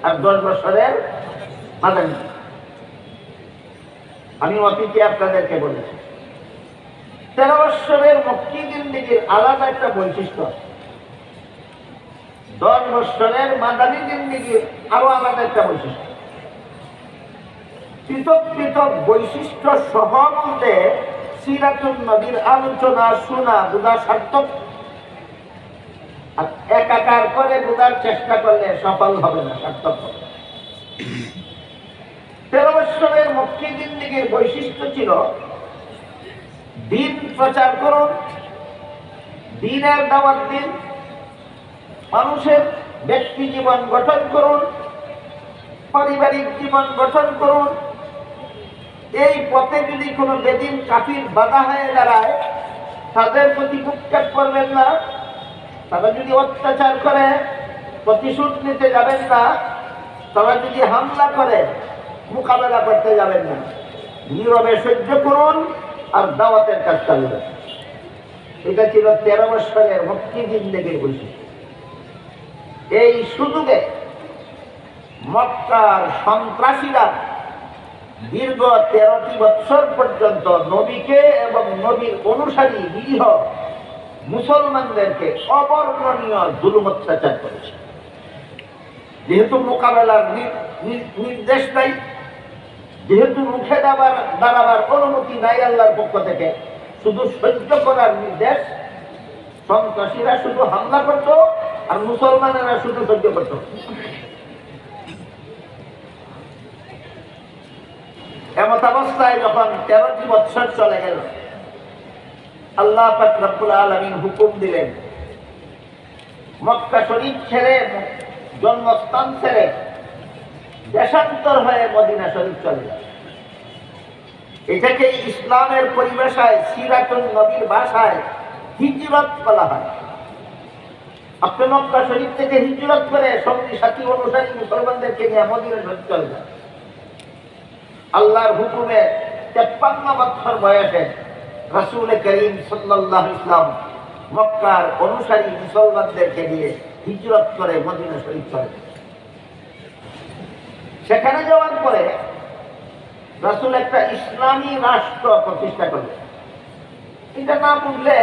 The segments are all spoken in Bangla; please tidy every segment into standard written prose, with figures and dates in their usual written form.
আর 10 বছরের মাদানী। আমি অতীতে আপনাদেরকে বলেছি 13 বছরের মক্কি জিন্দেগির আলাদা একটা বৈশিষ্ট্য, 10 বছরের মাদানী জিন্দেগির আরো আলাদা একটা বৈশিষ্ট্য। পৃথক পৃথক বৈশিষ্ট্য সহ মধ্যে সিরাতুন নবীর আলোচনা শোনা বোঝা সার্থক, আর একাকার করে বোঝার চেষ্টা করলে সফল হবে না, সার্থক হবে। 13 বছরের মক্কি জিন্দেগির বৈশিষ্ট্য ছিল দ্বীন প্রচার করুন, দ্বীনের দাওয়াত দিন, মানুষের ব্যক্তি জীবন গঠন করুন, পারিবারিক জীবন গঠন করুন। এই পথে যদি কোনো বেদিন কাফির বাধা হয়ে দাঁড়ায় তাদের প্রতি ভ্রুক্ষেপ করবেন না, তারা যদি অত্যাচার করে প্রতিশোধ নিতে যাবেন না, তারা যদি হামলা করে মোকাবেলা করতে যাবেন না, নীরবে সহ্য করুন আর দাওয়াতের কাজ চালু রাখুন। এটা ছিল 13 বছরের মক্কি জিন্দেগির বৈশিষ্ট্য। এই সুযোগে মক্কার সন্ত্রাসীরা দীর্ঘ 13টি বছর পর্যন্ত নবীকে এবং নবীর অনুসারী নিরীহ মুসলমানদেরকে অবর্ণনীয় জুলুম অত্যাচার করেছে। যেহেতু মোকাবেলার নির্দেশ নাই, যেহেতু রুখে দাঁড়াবার অনুমতি নাই আল্লাহর পক্ষ থেকে, শুধু সহ্য করার নির্দেশ, সন্ত্রাসীরা শুধু হামলা করত আর মুসলমানেরা শুধু সহ্য করত। এমত অবস্থায় যখন 13টি বছর চলে গেল, আল্লাহ পাক রব্বুল আলামিন হুকুম দিলেন মক্কা শরীফ ছেড়ে, জন্মস্থান ছেড়ে দেশান্তর হয়ে মদিনা শরীফ চলে যায়। এটাকে ইসলামের পরিভাষায়, সিরাতুন নবীর ভাষায় হিজরত বলা হয়। আপনি মক্কা শরীফ থেকে হিজরত করে সঙ্গী সাথী অনুসারী মুসলমানদেরকে নিয়ে মদিনা শরীফ চলে যায়। আল্লাহর হুকুমে 53 বছর বয়সে রাসূল করিম সাল্লাল্লাহু আলাইহি ওয়াসাল্লাম মক্কার অনুসারী মুসলমানদেরকে নিয়ে হিজরত করে মদিনা শরীফ চলে যায়। সেখানে যাওয়ার পরে রাসূল একটা ইসলামী রাষ্ট্র প্রতিষ্ঠা করলেন। এটা না বুঝলে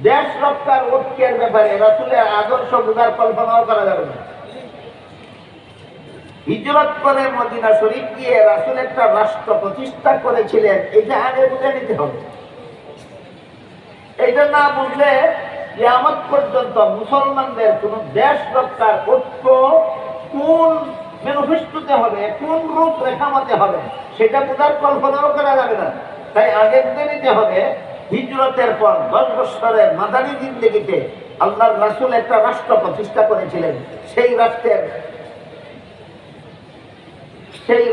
দেশ রক্ষার ঐক্যের ব্যাপারে রাসূলের আদর্শ বোঝার কল্পনাও করা যাবে না। হিজরত করে মদিনা শরীফ গিয়ে রাসূল একটা রাষ্ট্র প্রতিষ্ঠা করেছিলেন, এটা আগে বুঝে নিতে হবে। এটা না বুঝলে কিয়ামত পর্যন্ত মুসলমানদের কোন দেশ রক্ষার ঐক্য কোন ম্যানিফেস্টোতে হবে, কোন রূপ রেখামতে হবে, সেটা বোঝার কল্পনাও করা যাবে না। তাই আগে বুঝে নিতে হবে হিজরতের পর 10 বছরের মাদানী জিন্দেগিতে আল্লাহর রাসূল একটা রাষ্ট্র প্রতিষ্ঠা করেছিলেন। সেই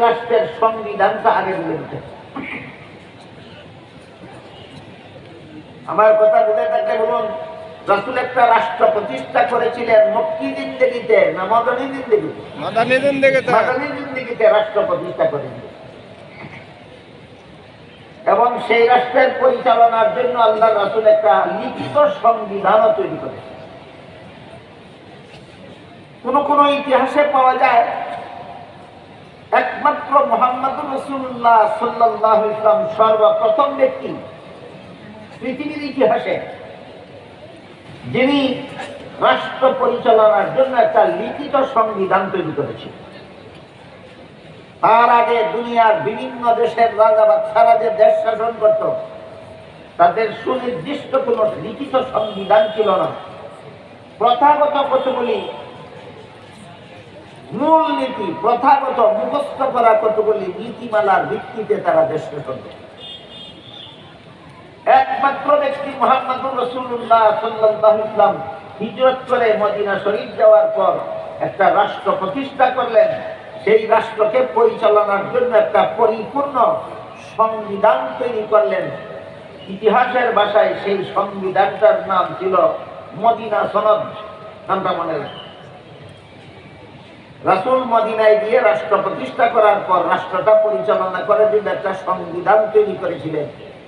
রাষ্ট্রের সংবিধানটা আগে বুঝে নিতে। আমার কথা বুঝে থাকলে বলুন, রাসূল একটা রাষ্ট্র প্রতিষ্ঠা করেছিলেন মক্কি জিন্দেগিতে না মাদানী জিন্দেগিতে? মাদানী জিন্দেগিতে রাষ্ট্র প্রতিষ্ঠা করেছিলেন। এবং সেই রাষ্ট্রের পরিচালনার জন্য আল্লাহ রাসূল একটা লিখিত সংবিধানও তৈরি করেছেন। কোন ইতিহাসে পাওয়া যায় একমাত্র মুহাম্মদুর রাসূলুল্লাহ সাল্লাল্লাহু আলাইহি ওয়াসাল্লাম সর্বপ্রথম ব্যক্তি পৃথিবীর ইতিহাসে যিনি রাষ্ট্র পরিচালনার জন্য একটা লিখিত সংবিধান তৈরি করেছেন। তার আগে দুনিয়ার বিভিন্ন দেশের রাজা বাদশারা যে দেশ শাসন করত, তাদের সুনির্দিষ্ট কোন লিখিত সংবিধান ছিল না। প্রথাগত কতগুলি মূল নীতি, প্রথাগত মুখস্থ করা কতগুলি নীতিমালার ভিত্তিতে তারা দেশ শাসন করত। একমাত্র ব্যক্তি মুহাম্মদুর রাসূলুল্লাহ সাল্লাল্লাহু আলাইহি ওয়াসাল্লাম হিজরত করে মদিনা শরীফ যাওয়ার পর একটা রাষ্ট্র প্রতিষ্ঠা করলেন। সেই রাষ্ট্রকে পরিচালনার জন্য একটা পরিপূর্ণ সংবিধান তৈরি করলেন। ইতিহাসের ভাষায় সেই সংবিধানটার নাম ছিল মদিনা সনদ। নামটা মনে রাখবেন। রাসূল মদিনায় গিয়ে রাষ্ট্র প্রতিষ্ঠা করার পর রাষ্ট্রটা পরিচালনা করার জন্য একটা সংবিধান তৈরি করেছিলেন।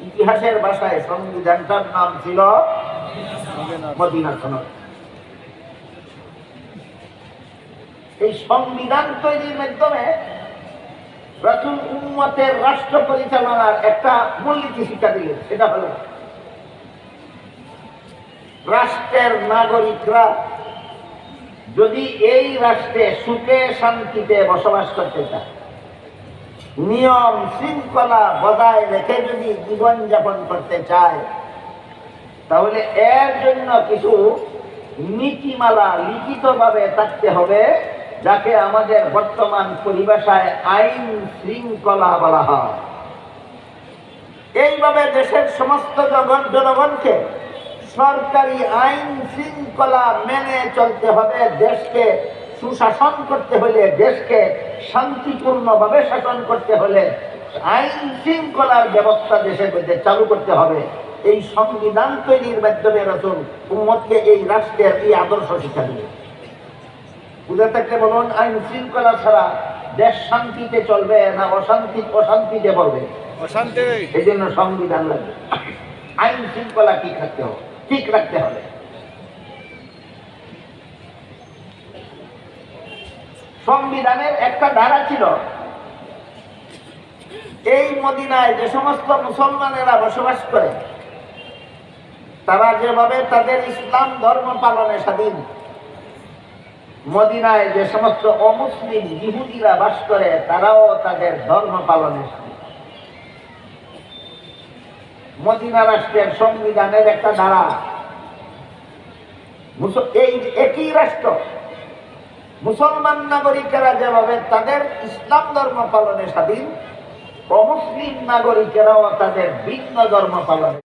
ইতিহাসের ভাষায় সংবিধানটার নাম ছিল মদিনা সনদ। এই সংবিধান তৈরির মাধ্যমে রাসূল উম্মতের রাষ্ট্র পরিচালনার একটা মূলনীতি শিক্ষা দিলেন। সেটা হলো রাষ্ট্রের নাগরিকরা যদি এই রাষ্ট্রে সুখে শান্তিতে বসবাস করতে চায়, নিয়ম শৃঙ্খলা বজায় রেখে যদি জীবনযাপন করতে চায়, তাহলে এর জন্য কিছু নীতিমালা লিখিতভাবে থাকতে হবে, যাকে আমাদের বর্তমান পরিভাষায় আইন শৃঙ্খলা বলা হয়। এইভাবে দেশের সমস্ত জনগণকে সরকারি আইন শৃঙ্খলা মেনে চলতে হবে। দেশকে সুশাসন করতে হলে, দেশকে শান্তিপূর্ণভাবে শাসন করতে হলে আইন শৃঙ্খলার ব্যবস্থা দেশের মধ্যে চালু করতে হবে। এই সংবিধান তৈরির মাধ্যমে রাসূল উম্মতকে এই রাষ্ট্রের এই আদর্শ শিক্ষা দিলেন। বুঝে থাকলে বলুন, আইন শৃঙ্খলা ছাড়া দেশ শান্তিতে চলবে না অশান্তিতে পড়বে? অশান্তি। এই জন্য সংবিধান লাগবে, আইন শৃঙ্খলা ঠিক রাখতে হবে। সংবিধানের একটা ধারা ছিল, এই মদিনায় যে সমস্ত মুসলমানেরা বসবাস করে তারা যেভাবে তাদের ইসলাম ধর্ম পালনে স্বাধীন, মদিনায় যে সমস্ত অমুসলিম ইহুদিরা বাস করে তারাও তাদের ধর্ম পালনে স্বাধীন। মদিনা রাষ্ট্রের সংবিধানের একটা ধারা, এই একই রাষ্ট্র মুসলমান নাগরিকেরা যেভাবে তাদের ইসলাম ধর্ম পালনে স্বাধীন, অমুসলিম নাগরিকেরাও তাদের ভিন্ন ধর্ম পালনে